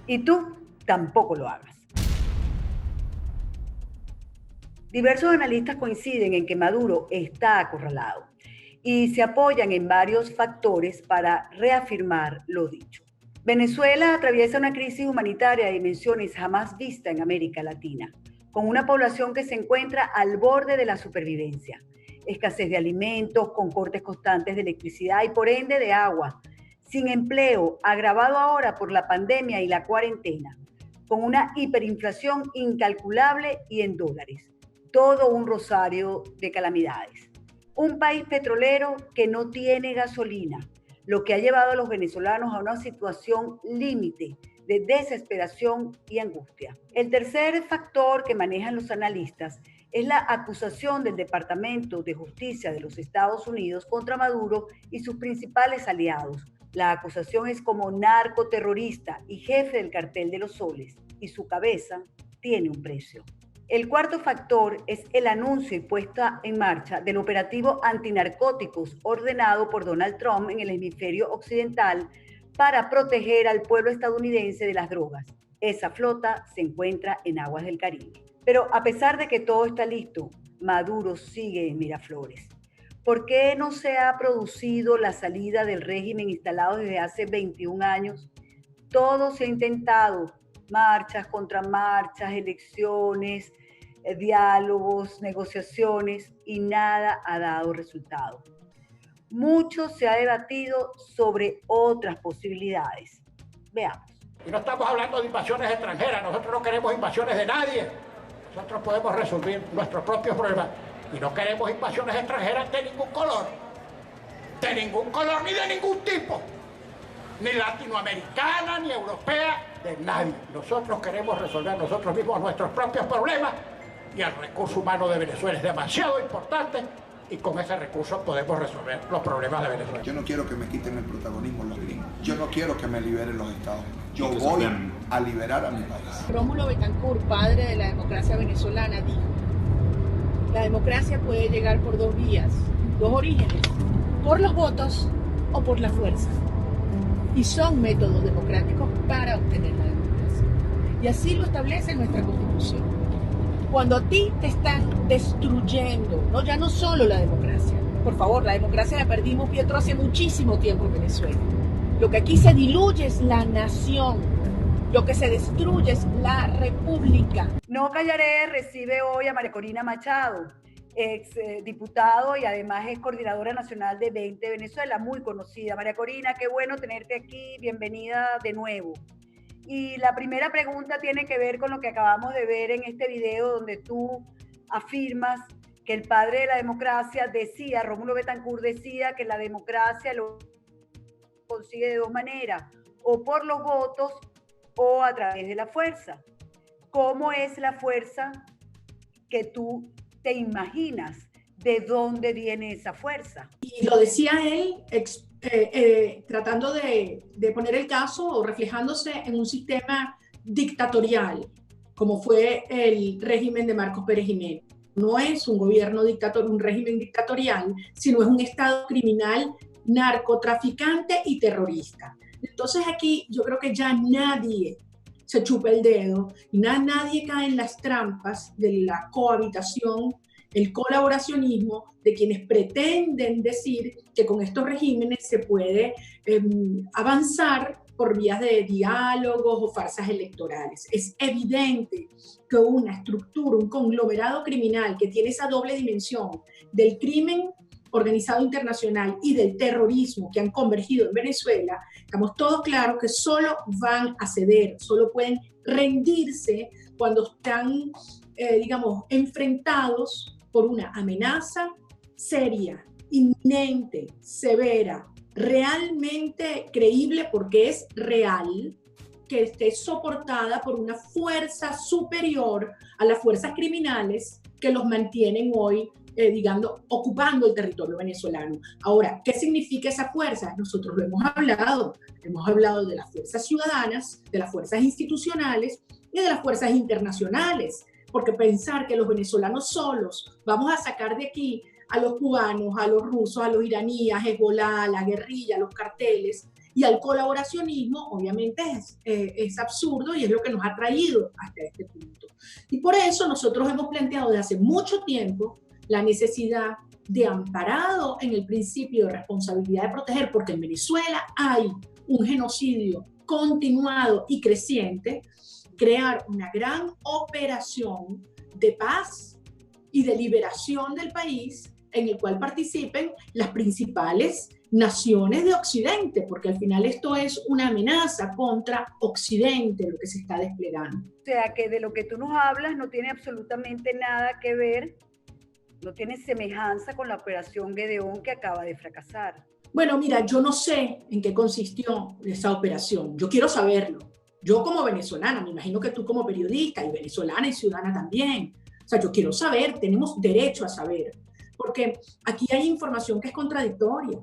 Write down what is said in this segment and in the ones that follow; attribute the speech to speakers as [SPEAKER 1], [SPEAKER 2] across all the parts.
[SPEAKER 1] Y tú tampoco lo hagas. Diversos analistas coinciden en que Maduro está acorralado y se apoyan en varios factores para reafirmar lo dicho. Venezuela atraviesa una crisis humanitaria de dimensiones jamás vista en América Latina, con una población que se encuentra al borde de la supervivencia, escasez de alimentos, con cortes constantes de electricidad y por ende de agua, sin empleo, agravado ahora por la pandemia y la cuarentena, con una hiperinflación incalculable y en dólares. Todo un rosario de calamidades. Un país petrolero que no tiene gasolina, lo que ha llevado a los venezolanos a una situación límite de desesperación y angustia. El tercer factor que manejan los analistas es la acusación del Departamento de Justicia de los Estados Unidos contra Maduro y sus principales aliados. La acusación es como narcoterrorista y jefe del cartel de los soles, y su cabeza tiene un precio. El cuarto factor es el anuncio y puesta en marcha del operativo antinarcóticos ordenado por Donald Trump en el hemisferio occidental para proteger al pueblo estadounidense de las drogas. Esa flota se encuentra en aguas del Caribe. Pero a pesar de que todo está listo, Maduro sigue en Miraflores. ¿Por qué no se ha producido la salida del régimen instalado desde hace 21 años? Todo se ha intentado, marchas, contramarchas, elecciones, diálogos, negociaciones, y nada ha dado resultado. Mucho se ha debatido sobre otras posibilidades. Veamos.
[SPEAKER 2] Y no estamos hablando de invasiones extranjeras, nosotros no queremos invasiones de nadie. Nosotros podemos resolver nuestros propios problemas y no queremos invasiones extranjeras de ningún color. De ningún color ni de ningún tipo. Ni latinoamericana, ni europea, de nadie. Nosotros queremos resolver nosotros mismos nuestros propios problemas y el recurso humano de Venezuela es demasiado importante y con ese recurso podemos resolver los problemas de Venezuela.
[SPEAKER 3] Yo no quiero que me quiten el protagonismo los gringos. Yo no quiero que me liberen los Estados Unidos. Yo voy a liberar a mi país.
[SPEAKER 4] Rómulo Betancourt, padre de la democracia venezolana, dijo: la democracia puede llegar por dos vías, dos orígenes, por los votos o por la fuerza. Y son métodos democráticos para obtener la democracia. Y así lo establece nuestra Constitución. Cuando a ti te están destruyendo, ¿no? Ya no solo la democracia. Por favor, la democracia la perdimos, Pietro, hace muchísimo tiempo en Venezuela. Lo que aquí se diluye es la nación. Lo que se destruye es la república.
[SPEAKER 1] No Callaré recibe hoy a María Corina Machado, ex diputado y además es coordinadora nacional de 20 Venezuela, muy conocida. María Corina, qué bueno tenerte aquí, bienvenida de nuevo. Y la primera pregunta tiene que ver con lo que acabamos de ver en este video donde tú afirmas que el padre de la democracia decía, Rómulo Betancourt decía que la democracia lo consigue de dos maneras, o por los votos o a través de la fuerza. ¿Cómo es la fuerza que tú te imaginas? ¿De dónde viene esa fuerza?
[SPEAKER 4] Y lo decía él tratando de poner el caso o reflejándose en un sistema dictatorial, como fue el régimen de Marcos Pérez Jiménez. No es un gobierno dictatorial, un régimen dictatorial, sino es un estado criminal, narcotraficante y terrorista. Entonces aquí yo creo que ya nadie se chupa el dedo y nadie cae en las trampas de la cohabitación, el colaboracionismo de quienes pretenden decir que con estos regímenes se puede avanzar por vías de diálogos o farsas electorales. Es evidente que una estructura, un conglomerado criminal que tiene esa doble dimensión del crimen organizado internacional y del terrorismo que han convergido en Venezuela, estamos todos claros que solo van a ceder, solo pueden rendirse cuando están, enfrentados por una amenaza seria, inminente, severa, realmente creíble porque es real, que esté soportada por una fuerza superior a las fuerzas criminales que los mantienen hoy, ocupando el territorio venezolano. Ahora, ¿qué significa esa fuerza? Nosotros lo hemos hablado de las fuerzas ciudadanas, de las fuerzas institucionales y de las fuerzas internacionales, porque pensar que los venezolanos solos vamos a sacar de aquí a los cubanos, a los rusos, a los iraníes, a Hezbollah, a la guerrilla, a los carteles, Y al colaboracionismo, obviamente, es absurdo y es lo que nos ha traído hasta este punto. Y por eso nosotros hemos planteado desde hace mucho tiempo la necesidad de, amparado en el principio de responsabilidad de proteger, porque en Venezuela hay un genocidio continuado y creciente, crear una gran operación de paz y de liberación del país en el cual participen las principales naciones de Occidente, porque al final esto es una amenaza contra Occidente, lo que se está desplegando.
[SPEAKER 1] O sea, que de lo que tú nos hablas no tiene absolutamente nada que ver, no tiene semejanza con la operación Gedeón que acaba de fracasar.
[SPEAKER 4] Bueno, mira, yo no sé en qué consistió esa operación. Yo quiero saberlo. Yo como venezolana, me imagino que tú como periodista y venezolana y ciudadana también. O sea, yo quiero saber, tenemos derecho a saber. Porque aquí hay información que es contradictoria.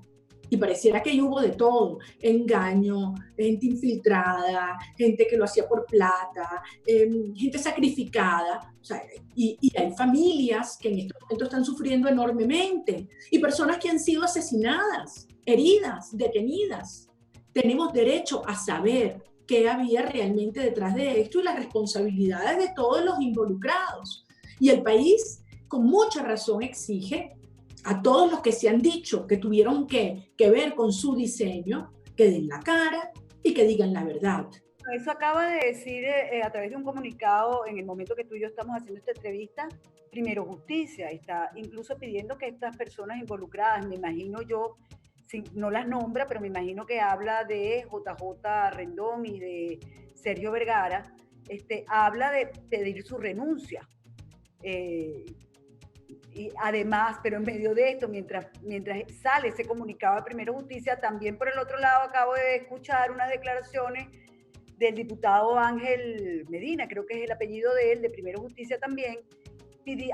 [SPEAKER 4] Y pareciera que hubo de todo, engaño, gente infiltrada, gente que lo hacía por plata, gente sacrificada. O sea, y hay familias que en estos momentos están sufriendo enormemente y personas que han sido asesinadas, heridas, detenidas. Tenemos derecho a saber qué había realmente detrás de esto y las responsabilidades de todos los involucrados. Y el país, con mucha razón, exige a todos los que se han dicho que tuvieron que ver con su diseño, que den la cara y que digan la verdad.
[SPEAKER 1] Eso acaba de decir a través de un comunicado en el momento que tú y yo estamos haciendo esta entrevista, Primero Justicia, está incluso pidiendo que estas personas involucradas, me imagino yo, no las nombra, pero me imagino que habla de JJ Rendón y de Sergio Vergara, habla de pedir su renuncia. Y además, pero en medio de esto, mientras sale ese comunicado de Primero Justicia, también por el otro lado acabo de escuchar unas declaraciones del diputado Ángel Medina, creo que es el apellido de él, de Primero Justicia también,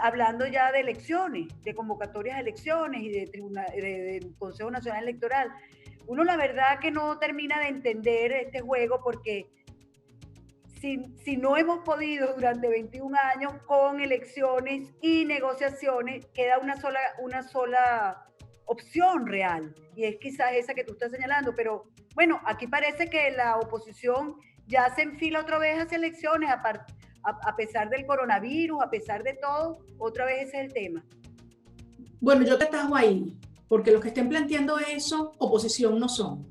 [SPEAKER 1] hablando ya de elecciones, de convocatorias a elecciones y de Consejo Nacional Electoral. Uno la verdad que no termina de entender este juego porque si no hemos podido durante 21 años con elecciones y negociaciones, queda una sola opción real, y es quizás esa que tú estás señalando, pero bueno, aquí parece que la oposición ya se enfila otra vez hacia elecciones, a pesar del coronavirus, a pesar de todo, otra vez ese es el tema.
[SPEAKER 4] Bueno, yo te atajo ahí, porque los que estén planteando eso, oposición no son.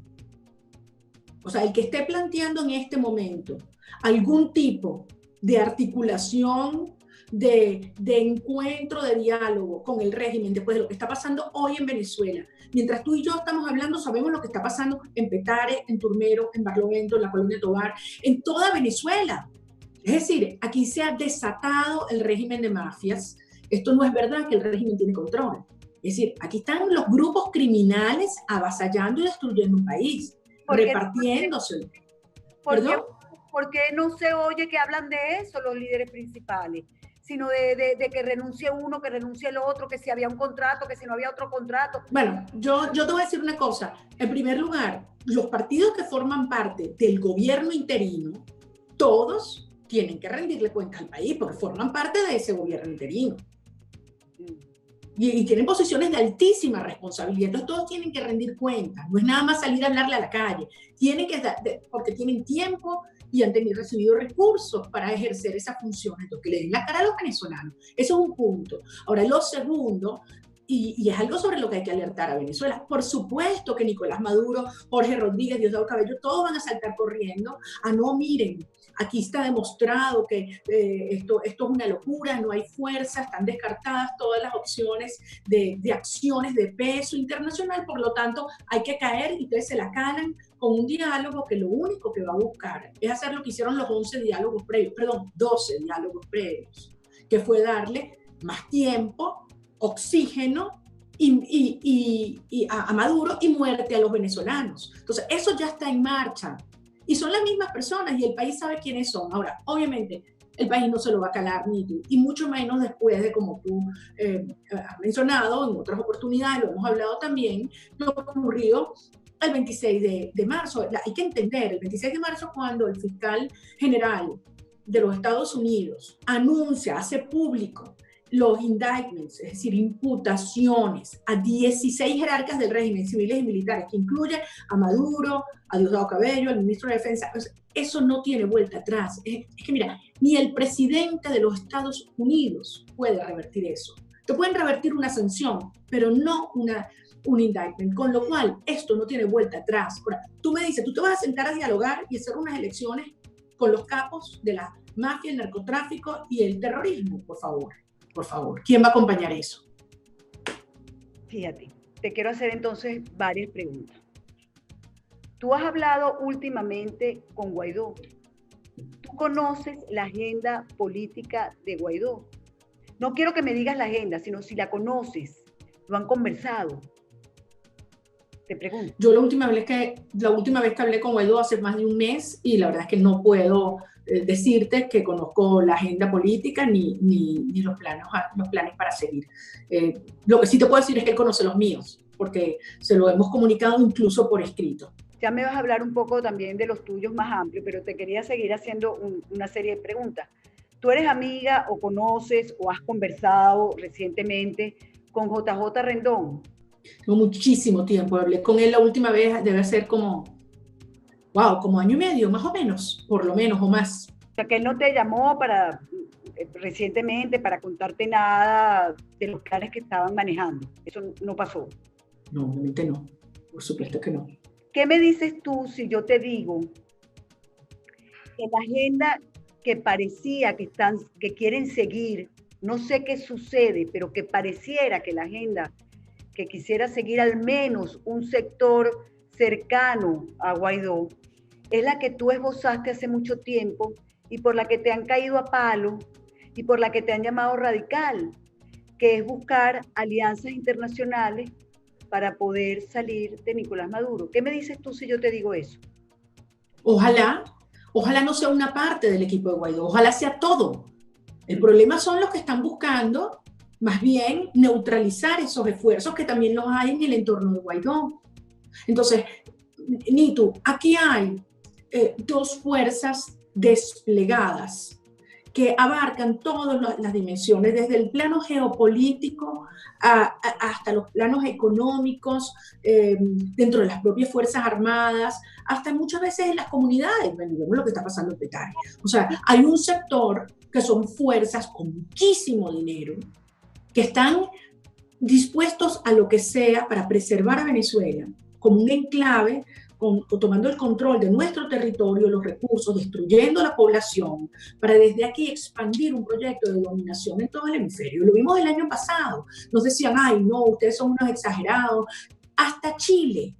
[SPEAKER 4] O sea, el que esté planteando en este momento algún tipo de articulación, de encuentro, de diálogo con el régimen después de lo que está pasando hoy en Venezuela. Mientras tú y yo estamos hablando, sabemos lo que está pasando en Petare, en Turmero, en Barlovento, en la Colonia Tovar, en toda Venezuela. Es decir, aquí se ha desatado el régimen de mafias. Esto no es verdad que el régimen tiene control. Es decir, aquí están los grupos criminales avasallando y destruyendo un país, repartiéndose.
[SPEAKER 1] ¿Por qué no se oye que hablan de eso los líderes principales? Sino de que renuncie uno, que renuncie el otro, que si había un contrato, que si no había otro contrato.
[SPEAKER 4] Bueno, yo te voy a decir una cosa. En primer lugar, los partidos que forman parte del gobierno interino, todos tienen que rendirle cuentas al país porque forman parte de ese gobierno interino. Y tienen posiciones de altísima responsabilidad. Entonces todos tienen que rendir cuentas. No es nada más salir a hablarle a la calle. Tienen que, porque tienen tiempo y han recibido recursos para ejercer esa función. Entonces, que le den la cara a los venezolanos. Eso es un punto. Ahora, lo segundo, y es algo sobre lo que hay que alertar a Venezuela. Por supuesto que Nicolás Maduro, Jorge Rodríguez, Diosdado Cabello, todos van a saltar corriendo. No, miren, aquí está demostrado que esto es una locura, no hay fuerza, están descartadas todas las opciones de acciones de peso internacional, por lo tanto hay que caer y ustedes se la calan con un diálogo que lo único que va a buscar es hacer lo que hicieron los 12 diálogos previos, que fue darle más tiempo, oxígeno y a Maduro y muerte a los venezolanos. Entonces eso ya está en marcha. Y son las mismas personas y el país sabe quiénes son. Ahora, obviamente, el país no se lo va a calar ni tú, y mucho menos después de, como tú has mencionado en otras oportunidades, lo hemos hablado también, lo que ocurrió el 26 de marzo. Hay que entender, el 26 de marzo, cuando el fiscal general de los Estados Unidos anuncia, hace público los indictments, es decir, imputaciones a 16 jerarcas del régimen, civiles y militares, que incluye a Maduro, a Diosdado Cabello, al ministro de Defensa, eso no tiene vuelta atrás. Es que mira, ni el presidente de los Estados Unidos puede revertir eso. Te pueden revertir una sanción, pero no un indictment, con lo cual esto no tiene vuelta atrás. Ahora, tú me dices, tú te vas a sentar a dialogar y hacer unas elecciones con los capos de la mafia, el narcotráfico y el terrorismo, por favor. Por favor, ¿quién va a acompañar eso?
[SPEAKER 1] Fíjate, te quiero hacer entonces varias preguntas. Tú has hablado últimamente con Guaidó. ¿Tú conoces la agenda política de Guaidó? No quiero que me digas la agenda, sino si la conoces, lo han conversado. Te pregunto.
[SPEAKER 4] Yo la última vez que hablé con Guaidó hace más de un mes, y la verdad es que no puedo decirte que conozco la agenda política ni los planes para seguir. Lo que sí te puedo decir es que él conoce los míos, porque se lo hemos comunicado incluso por escrito.
[SPEAKER 1] Ya me vas a hablar un poco también de los tuyos más amplios, pero te quería seguir haciendo una serie de preguntas. ¿Tú eres amiga o conoces o has conversado recientemente con JJ Rendón?
[SPEAKER 4] Tengo muchísimo tiempo, hablé con él la última vez, debe ser como año y medio, más o menos, por lo menos, o más.
[SPEAKER 1] O sea, que él no te llamó recientemente para contarte nada de los planes que estaban manejando. Eso no pasó.
[SPEAKER 4] No, obviamente no, por supuesto que no.
[SPEAKER 1] ¿Qué me dices tú si yo te digo que la agenda que parecía que quieren seguir, no sé qué sucede, pero que pareciera que la agenda que quisiera seguir al menos un sector cercano a Guaidó, es la que tú esbozaste hace mucho tiempo y por la que te han caído a palo y por la que te han llamado radical, que es buscar alianzas internacionales para poder salir de Nicolás Maduro? ¿Qué me dices tú si yo te digo eso?
[SPEAKER 4] Ojalá no sea una parte del equipo de Guaidó, ojalá sea todo. El problema son los que están buscando más bien neutralizar esos esfuerzos que también los hay en el entorno de Guaidó. Entonces, Nitu, aquí hay dos fuerzas desplegadas que abarcan todas las dimensiones, desde el plano geopolítico hasta los planos económicos, dentro de las propias Fuerzas Armadas, hasta muchas veces en las comunidades. Bueno, vemos lo que está pasando en Petare. O sea, hay un sector que son fuerzas con muchísimo dinero, que están dispuestos a lo que sea para preservar a Venezuela como un enclave, tomando el control de nuestro territorio, los recursos, destruyendo la población, para desde aquí expandir un proyecto de dominación en todo el hemisferio. Lo vimos el año pasado. Nos decían, ay, no, ustedes son unos exagerados. Hasta Chile,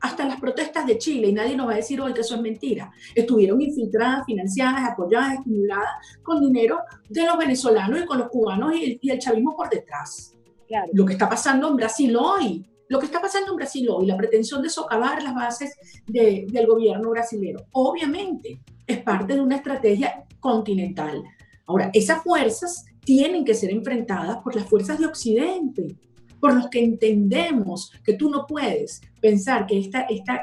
[SPEAKER 4] hasta las protestas de Chile, y nadie nos va a decir hoy que eso es mentira, estuvieron infiltradas, financiadas, apoyadas, estimuladas con dinero de los venezolanos y con los cubanos y el chavismo por detrás. Claro. Lo que está pasando en Brasil hoy, la pretensión de socavar las bases del gobierno brasileño, obviamente es parte de una estrategia continental. Ahora, esas fuerzas tienen que ser enfrentadas por las fuerzas de Occidente, por los que entendemos que tú no puedes pensar que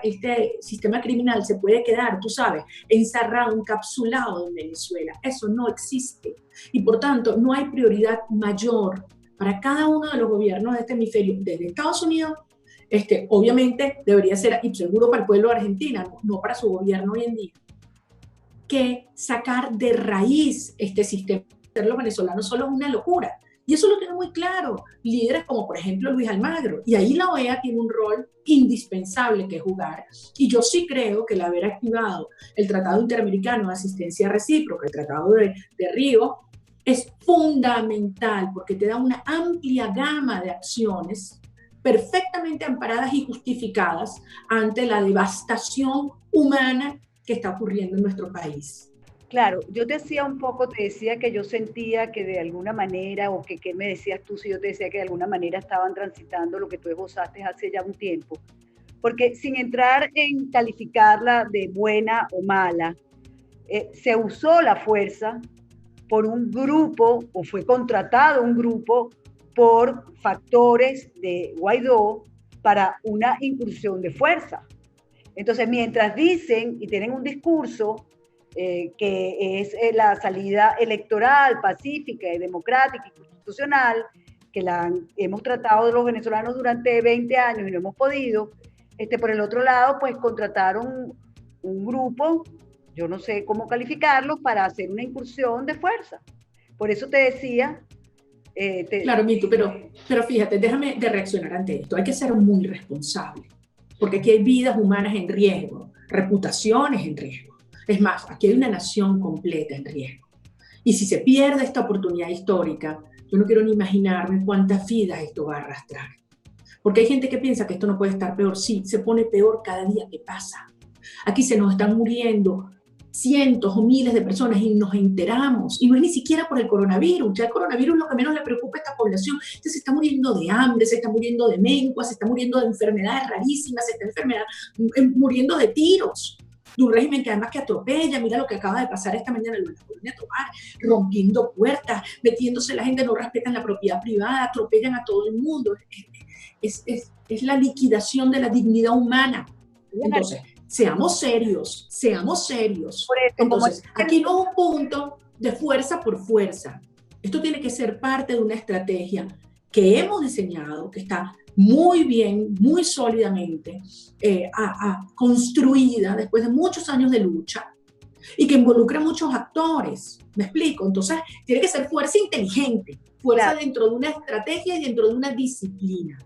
[SPEAKER 4] este sistema criminal se puede quedar, tú sabes, encerrado, encapsulado en Venezuela. Eso no existe. Y por tanto, no hay prioridad mayor para cada uno de los gobiernos de este hemisferio, desde Estados Unidos, obviamente debería ser, y seguro para el pueblo de Argentina, no para su gobierno hoy en día, que sacar de raíz este sistema. Los venezolanos solo es una locura. Y eso lo tiene muy claro líderes como, por ejemplo, Luis Almagro. Y ahí la OEA tiene un rol indispensable que jugar. Y yo sí creo que el haber activado el Tratado Interamericano de Asistencia Recíproca, el Tratado de Río, es fundamental porque te da una amplia gama de acciones perfectamente amparadas y justificadas ante la devastación humana que está ocurriendo en nuestro país.
[SPEAKER 1] Claro, yo te decía que yo sentía que de alguna manera, o que ¿qué me decías tú si yo te decía que de alguna manera estaban transitando lo que tú esbozaste hace ya un tiempo? Porque sin entrar en calificarla de buena o mala, se usó la fuerza por un grupo, o fue contratado un grupo por factores de Guaidó para una incursión de fuerza. Entonces, mientras dicen y tienen un discurso que es la salida electoral, pacífica y democrática, constitucional, que hemos tratado de los venezolanos durante 20 años y no hemos podido. Por el otro lado, pues contrataron un grupo, yo no sé cómo calificarlo, para hacer una incursión de fuerza. Por eso te decía...
[SPEAKER 4] Claro, Mitu, pero fíjate, déjame de reaccionar ante esto. Hay que ser muy responsable, porque aquí hay vidas humanas en riesgo, reputaciones en riesgo. Es más, aquí hay una nación completa en riesgo. Y si se pierde esta oportunidad histórica, yo no quiero ni imaginarme cuántas vidas esto va a arrastrar. Porque hay gente que piensa que esto no puede estar peor. Sí, se pone peor cada día que pasa. Aquí se nos están muriendo cientos o miles de personas y nos enteramos. Y no es ni siquiera por el coronavirus. Ya el coronavirus lo que menos le preocupa a esta población. Usted se está muriendo de hambre, se está muriendo de mengua, se está muriendo de enfermedades rarísimas, se está muriendo de tiros. De un régimen que además que atropella, mira lo que acaba de pasar esta mañana en la Colonia Tovar, rompiendo puertas, metiéndose la gente, no respetan la propiedad privada, atropellan a todo el mundo. Es la liquidación de la dignidad humana. Entonces, seamos serios, seamos serios. Entonces, aquí no es un punto de fuerza por fuerza. Esto tiene que ser parte de una estrategia que hemos diseñado, que está muy bien, muy sólidamente construida después de muchos años de lucha y que involucra a muchos actores. ¿Me explico? Entonces, tiene que ser fuerza inteligente, fuerza claro, dentro de una estrategia y dentro de una disciplina.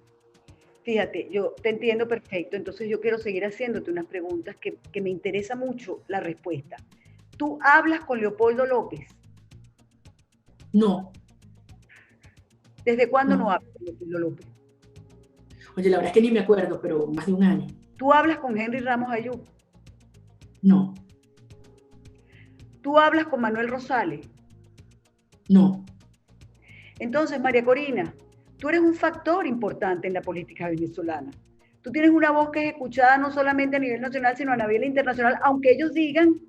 [SPEAKER 1] Fíjate, yo te entiendo perfecto, entonces yo quiero seguir haciéndote unas preguntas que me interesa mucho la respuesta. ¿Tú hablas con Leopoldo López?
[SPEAKER 4] No.
[SPEAKER 1] ¿Desde cuándo no hablas con Leopoldo López?
[SPEAKER 4] Oye, la verdad es que ni me acuerdo, pero más de un año.
[SPEAKER 1] ¿Tú hablas con Henry Ramos Ayub?
[SPEAKER 4] No.
[SPEAKER 1] ¿Tú hablas con Manuel Rosales?
[SPEAKER 4] No.
[SPEAKER 1] Entonces, María Corina, tú eres un factor importante en la política venezolana. Tú tienes una voz que es escuchada no solamente a nivel nacional, sino a nivel internacional, aunque ellos digan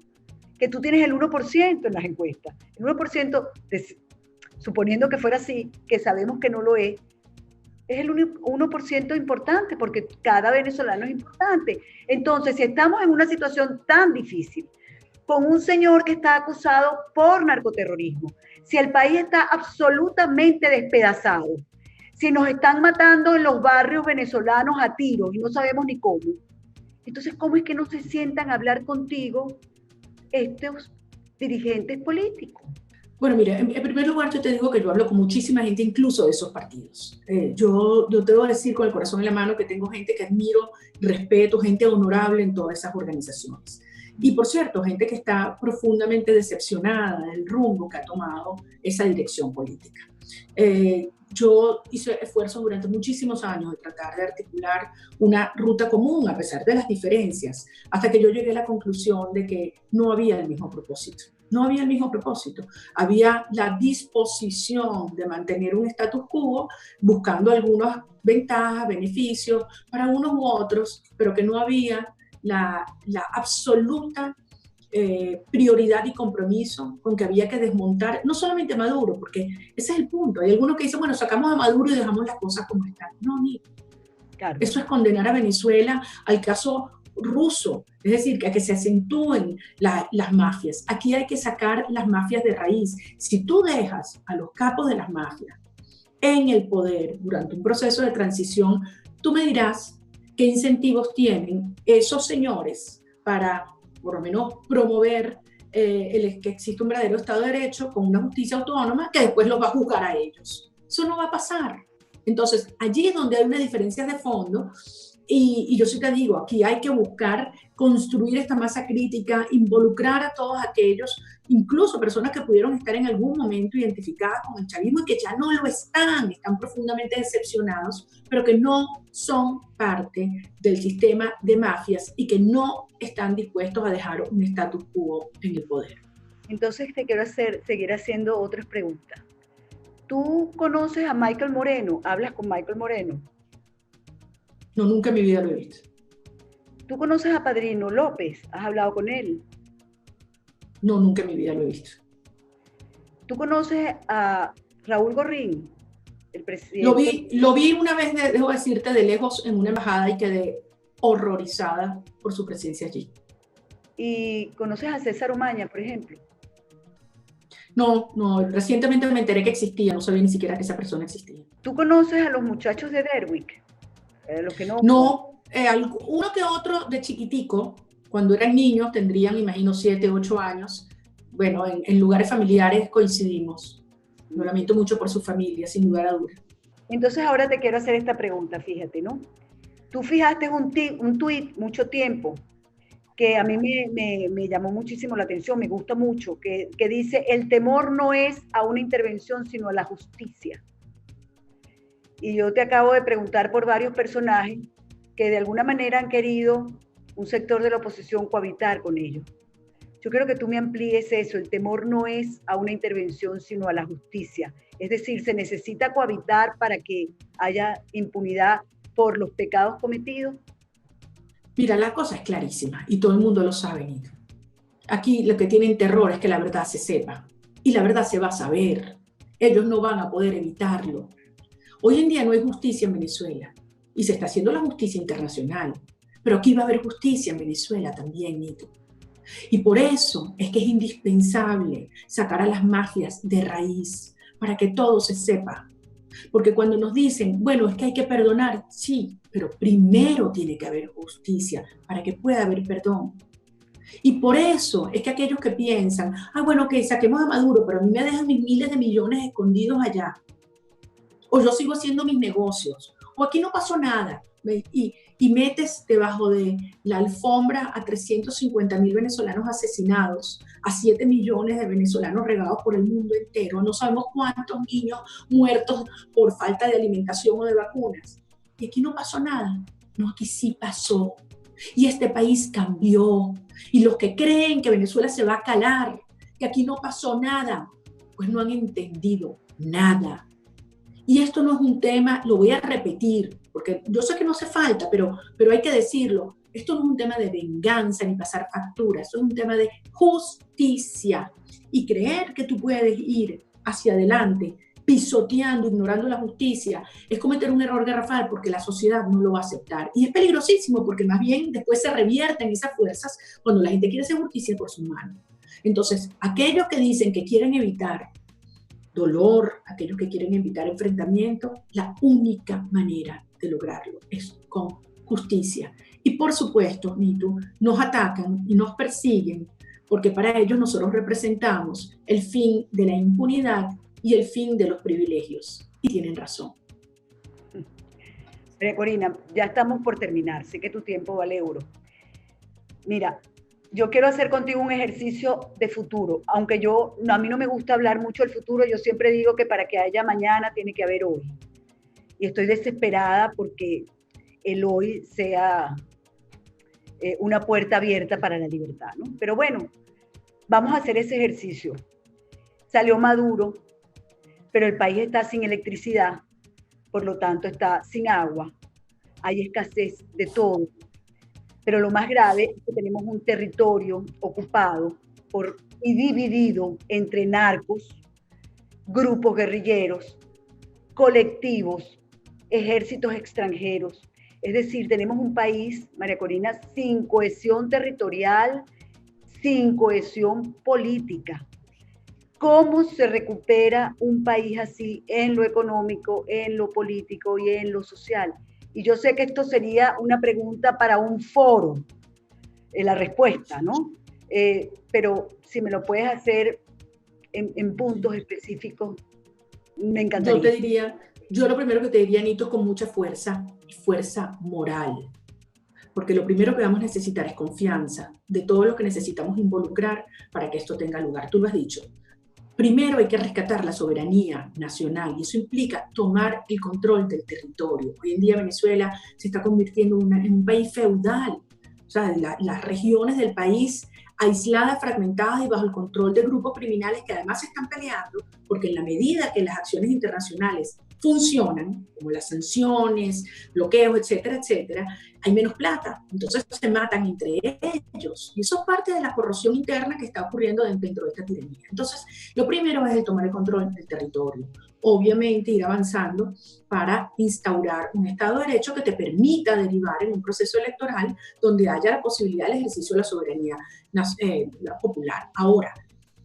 [SPEAKER 1] que tú tienes el 1% en las encuestas. El 1%, suponiendo que fuera así, que sabemos que no lo es el 1% importante, porque cada venezolano es importante. Entonces, si estamos en una situación tan difícil, con un señor que está acusado por narcoterrorismo, si el país está absolutamente despedazado, si nos están matando en los barrios venezolanos a tiros y no sabemos ni cómo, entonces, ¿cómo es que no se sientan a hablar contigo estos dirigentes políticos?
[SPEAKER 4] Bueno, mira, en primer lugar yo te digo que yo hablo con muchísima gente, incluso de esos partidos. Yo te debo decir con el corazón en la mano que tengo gente que admiro, respeto, gente honorable en todas esas organizaciones. Y por cierto, gente que está profundamente decepcionada del rumbo que ha tomado esa dirección política. Yo hice esfuerzos durante muchísimos años de tratar de articular una ruta común a pesar de las diferencias, hasta que yo llegué a la conclusión de que no había el mismo propósito. No había el mismo propósito. Había la disposición de mantener un status quo, buscando algunas ventajas, beneficios para unos u otros, pero que no había la absoluta prioridad y compromiso con que había que desmontar, no solamente a Maduro, porque ese es el punto. Hay algunos que dicen, bueno, sacamos a Maduro y dejamos las cosas como están. No, ni. Claro. Eso es condenar a Venezuela al caso ruso, es decir, que se acentúen las mafias. Aquí hay que sacar las mafias de raíz. Si tú dejas a los capos de las mafias en el poder durante un proceso de transición, tú me dirás qué incentivos tienen esos señores para, por lo menos, promover que existe un verdadero Estado de Derecho con una justicia autónoma que después los va a juzgar a ellos. Eso no va a pasar. Entonces, allí es donde hay una diferencia de fondo. Y yo sí te digo, aquí hay que buscar construir esta masa crítica, involucrar a todos aquellos, incluso personas que pudieron estar en algún momento identificadas con el chavismo y que ya no lo están profundamente decepcionados, pero que no son parte del sistema de mafias y que no están dispuestos a dejar un status quo en el poder.
[SPEAKER 1] Entonces te quiero seguir haciendo otras preguntas. ¿Tú conoces a Michael Moreno? ¿Hablas con Michael Moreno?
[SPEAKER 4] No, nunca en mi vida lo he visto.
[SPEAKER 1] ¿Tú conoces a Padrino López? ¿Has hablado con él?
[SPEAKER 4] No, nunca en mi vida lo he visto.
[SPEAKER 1] ¿Tú conoces a Raúl Gorrín, el presidente?
[SPEAKER 4] Lo vi una vez, debo decirte, de lejos en una embajada y quedé horrorizada por su presencia allí.
[SPEAKER 1] ¿Y conoces a César Omaña, por ejemplo?
[SPEAKER 4] No, no, recientemente me enteré que existía, no sabía ni siquiera que esa persona existía.
[SPEAKER 1] ¿Tú conoces a los muchachos de Derwick? Los que no...
[SPEAKER 4] No, uno que otro de chiquitico, cuando eran niños, tendrían, imagino, 7, 8 años. Bueno, en lugares familiares coincidimos. Lo lamento mucho por su familia, sin lugar a dudas.
[SPEAKER 1] Entonces ahora te quiero hacer esta pregunta, fíjate, ¿no? Tú fijaste un tuit mucho tiempo que a mí me llamó muchísimo la atención, me gusta mucho, que dice, el temor no es a una intervención, sino a la justicia. Y yo te acabo de preguntar por varios personajes que de alguna manera han querido un sector de la oposición cohabitar con ellos. Yo quiero que tú me amplíes eso, el temor no es a una intervención, sino a la justicia. Es decir, se necesita cohabitar para que haya impunidad por los pecados cometidos.
[SPEAKER 4] Mira, la cosa es clarísima y todo el mundo lo sabe, Nito. Aquí lo que tienen terror es que la verdad se sepa y la verdad se va a saber. Ellos no van a poder evitarlo. Hoy en día no hay justicia en Venezuela y se está haciendo la justicia internacional, pero aquí va a haber justicia en Venezuela también, Nito. Y por eso es que es indispensable sacar a las mafias de raíz para que todo se sepa. Porque cuando nos dicen, bueno, es que hay que perdonar, sí, pero primero tiene que haber justicia para que pueda haber perdón. Y por eso es que aquellos que piensan, bueno, que saquemos a Maduro, pero a mí me dejan mis miles de millones escondidos allá, o yo sigo haciendo mis negocios, o aquí no pasó nada, y metes debajo de la alfombra a 350.000 venezolanos asesinados, a 7 millones de venezolanos regados por el mundo entero, no sabemos cuántos niños muertos por falta de alimentación o de vacunas, y aquí no pasó nada. No, aquí sí pasó, y este país cambió, y los que creen que Venezuela se va a calar, que aquí no pasó nada, pues no han entendido nada. Y esto no es un tema, lo voy a repetir, porque yo sé que no hace falta, pero hay que decirlo. Esto no es un tema de venganza ni pasar facturas, esto es un tema de justicia. Y creer que tú puedes ir hacia adelante pisoteando, ignorando la justicia, es cometer un error garrafal porque la sociedad no lo va a aceptar. Y es peligrosísimo porque más bien después se revierten esas fuerzas cuando la gente quiere hacer justicia por su mano. Entonces, aquellos que dicen que quieren evitar dolor, aquellos que quieren evitar enfrentamiento, la única manera de lograrlo es con justicia. Y por supuesto, Nito, nos atacan y nos persiguen porque para ellos nosotros representamos el fin de la impunidad y el fin de los privilegios. Y tienen razón.
[SPEAKER 1] Corina, ya estamos por terminar, sé que tu tiempo vale oro. Mira, yo quiero hacer contigo un ejercicio de futuro, aunque a mí no me gusta hablar mucho del futuro, yo siempre digo que para que haya mañana tiene que haber hoy. Y estoy desesperada porque el hoy sea una puerta abierta para la libertad, ¿no? Pero bueno, vamos a hacer ese ejercicio. Salió Maduro, pero el país está sin electricidad, por lo tanto está sin agua, hay escasez de todo. Pero lo más grave es que tenemos un territorio ocupado y dividido entre narcos, grupos guerrilleros, colectivos, ejércitos extranjeros. Es decir, tenemos un país, María Corina, sin cohesión territorial, sin cohesión política. ¿Cómo se recupera un país así en lo económico, en lo político y en lo social? Y yo sé que esto sería una pregunta para un foro, la respuesta, ¿no? Pero si me lo puedes hacer en puntos específicos, me encantaría.
[SPEAKER 4] Yo lo primero que te diría, Nito, es con mucha fuerza y fuerza moral. Porque lo primero que vamos a necesitar es confianza de todo lo que necesitamos involucrar para que esto tenga lugar. Tú lo has dicho. Primero hay que rescatar la soberanía nacional y eso implica tomar el control del territorio. Hoy en día Venezuela se está convirtiendo en un país feudal. O sea, las regiones del país aisladas, fragmentadas y bajo el control de grupos criminales que además se están peleando porque en la medida que las acciones internacionales funcionan, como las sanciones, bloqueos, etcétera, etcétera, hay menos plata, entonces se matan entre ellos. Y eso es parte de la corrosión interna que está ocurriendo dentro de esta tiranía. Entonces, lo primero es el tomar el control del territorio. Obviamente, ir avanzando para instaurar un Estado de Derecho que te permita derivar en un proceso electoral donde haya la posibilidad del ejercicio de la soberanía popular. Ahora,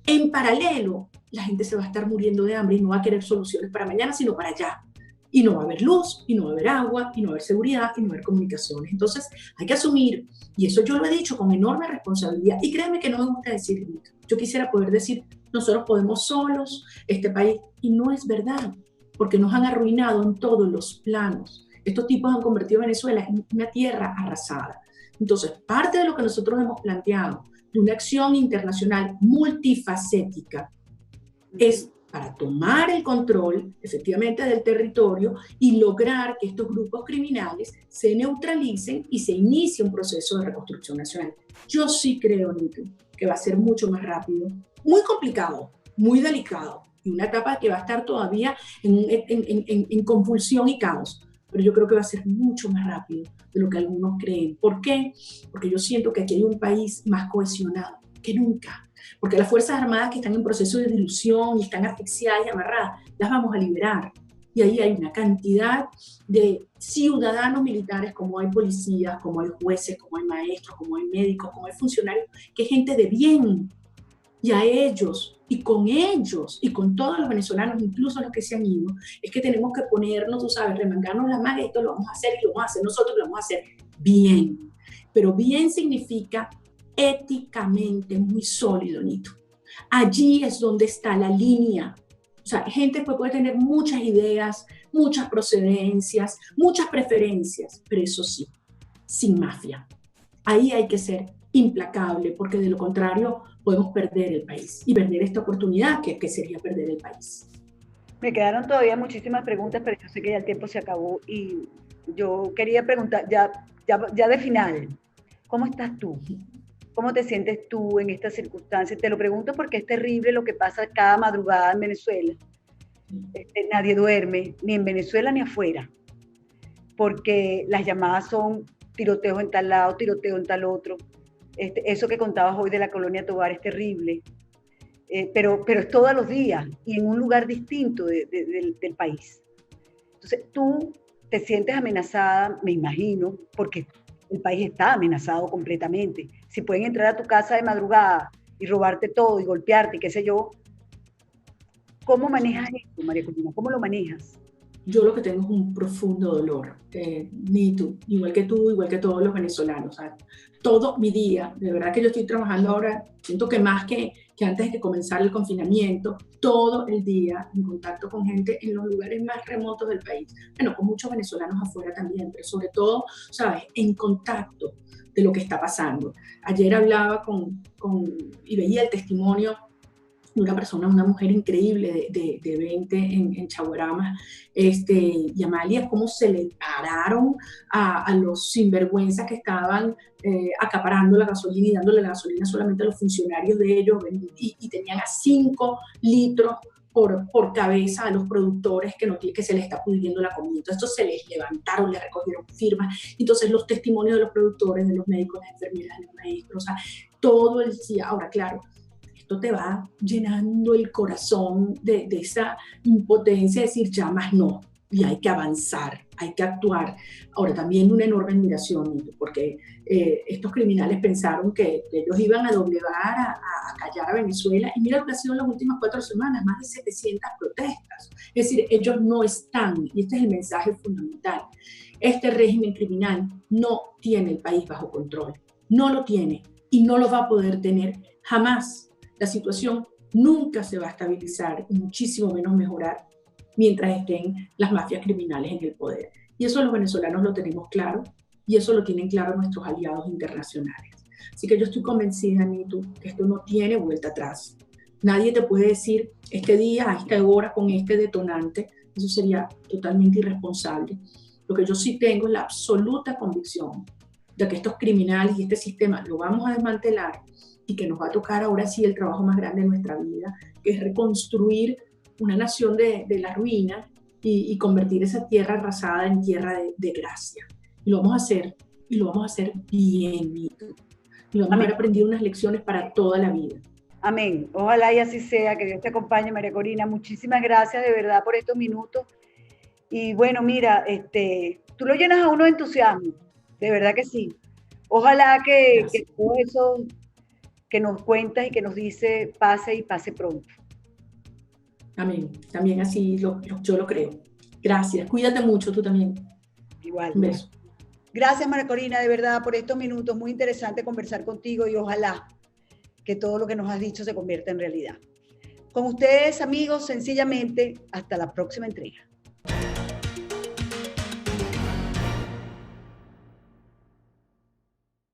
[SPEAKER 4] En paralelo, la gente se va a estar muriendo de hambre y no va a querer soluciones para mañana, sino para allá. Y no va a haber luz, y no va a haber agua, y no va a haber seguridad, y no va a haber comunicaciones. Entonces, hay que asumir, y eso yo lo he dicho con enorme responsabilidad, y créanme que no me gusta decir, yo quisiera poder decir, nosotros podemos solos, este país, y no es verdad, porque nos han arruinado en todos los planos. Estos tipos han convertido a Venezuela en una tierra arrasada. Entonces, parte de lo que nosotros hemos planteado, de una acción internacional multifacética, es para tomar el control efectivamente del territorio y lograr que estos grupos criminales se neutralicen y se inicie un proceso de reconstrucción nacional. Yo sí creo, Nito, que va a ser mucho más rápido, muy complicado, muy delicado, y una etapa que va a estar todavía en convulsión y caos, pero yo creo que va a ser mucho más rápido de lo que algunos creen. ¿Por qué? Porque yo siento que aquí hay un país más cohesionado que nunca. Porque las Fuerzas Armadas que están en proceso de dilución y están asfixiadas y amarradas, las vamos a liberar. Y ahí hay una cantidad de ciudadanos militares, como hay policías, como hay jueces, como hay maestros, como hay médicos, como hay funcionarios, que es gente de bien. Y a ellos, y con ellos, y con todos los venezolanos, incluso los que se han ido, es que tenemos que ponernos, tú sabes, remangarnos las mangas, esto lo vamos a hacer y lo vamos a hacer nosotros, lo vamos a hacer bien. Pero bien significa éticamente muy sólido, Nito. Allí es donde está la línea. O sea, gente puede tener muchas ideas, muchas procedencias, muchas preferencias, pero eso sí, sin mafia. Ahí hay que ser implacable, porque de lo contrario podemos perder el país y perder esta oportunidad que sería perder el país.
[SPEAKER 1] Me quedaron todavía muchísimas preguntas, pero yo sé que ya el tiempo se acabó y yo quería preguntar, ya de final, ¿cómo estás tú? ¿Cómo te sientes tú en estas circunstancias? Te lo pregunto porque es terrible lo que pasa cada madrugada en Venezuela. Nadie duerme, ni en Venezuela ni afuera, porque las llamadas son tiroteo en tal lado, tiroteo en tal otro. Eso que contabas hoy de la colonia Tovar es terrible, pero es todos los días y en un lugar distinto del país. Entonces tú te sientes amenazada, me imagino, porque el país está amenazado completamente. Si pueden entrar a tu casa de madrugada y robarte todo y golpearte y qué sé yo, ¿cómo manejas esto, María Corina? ¿Cómo lo manejas?
[SPEAKER 4] Yo lo que tengo es un profundo dolor, Nito, igual que tú, igual que todos los venezolanos. O sea, todo mi día, de verdad que yo estoy trabajando ahora, siento que más que antes de que comenzara el confinamiento, todo el día en contacto con gente en los lugares más remotos del país. Bueno, con muchos venezolanos afuera también, pero sobre todo, ¿sabes?, en contacto de lo que está pasando. Ayer hablaba y veía el testimonio de una persona, una mujer increíble de 20 en Chaguarama, y Amalia, cómo se le pararon a los sinvergüenzas que estaban acaparando la gasolina y dándole la gasolina solamente a los funcionarios de ellos, y tenían a 5 litros por cabeza a los productores que se les está pudriendo la comida. Entonces, estos se les levantaron, les recogieron firmas. Entonces, los testimonios de los productores, de los médicos, de las enfermeras, de los maestros, o sea, todo el día. Ahora, claro, esto te va llenando el corazón de esa impotencia de decir ya más no, y hay que avanzar, hay que actuar. Ahora también una enorme admiración, porque estos criminales pensaron que ellos iban a doblegar, a callar a Venezuela, y mira lo que ha sido en las últimas 4 semanas, más de 700 protestas. Es decir, ellos no están, y este es el mensaje fundamental, este régimen criminal no tiene el país bajo control, no lo tiene y no lo va a poder tener jamás. La situación nunca se va a estabilizar y muchísimo menos mejorar mientras estén las mafias criminales en el poder. Y eso los venezolanos lo tenemos claro, y eso lo tienen claro nuestros aliados internacionales. Así que yo estoy convencida, Nito, que esto no tiene vuelta atrás. Nadie te puede decir este día, a esta hora, con este detonante. Eso sería totalmente irresponsable. Lo que yo sí tengo es la absoluta convicción de que estos criminales y este sistema lo vamos a desmantelar, y que nos va a tocar ahora sí el trabajo más grande de nuestra vida, que es reconstruir una nación de la ruina y convertir esa tierra arrasada en tierra de gracia. Y lo vamos a hacer, y lo vamos a hacer bien, y vamos a haber aprendido unas lecciones para toda la vida.
[SPEAKER 1] Amén. Ojalá y así sea, que Dios te acompañe, María Corina. Muchísimas gracias de verdad por estos minutos. Y bueno, mira, tú lo llenas a uno de entusiasmo, de verdad que sí. Ojalá que todo eso que nos cuenta y que nos dice pase y pase pronto.
[SPEAKER 4] Amén. También así yo lo creo. Gracias. Cuídate mucho tú también.
[SPEAKER 1] Igual.
[SPEAKER 4] Un beso.
[SPEAKER 1] Gracias, María Corina, de verdad, por estos minutos. Muy interesante conversar contigo y ojalá que todo lo que nos has dicho se convierta en realidad. Con ustedes, amigos, sencillamente, hasta la próxima entrega.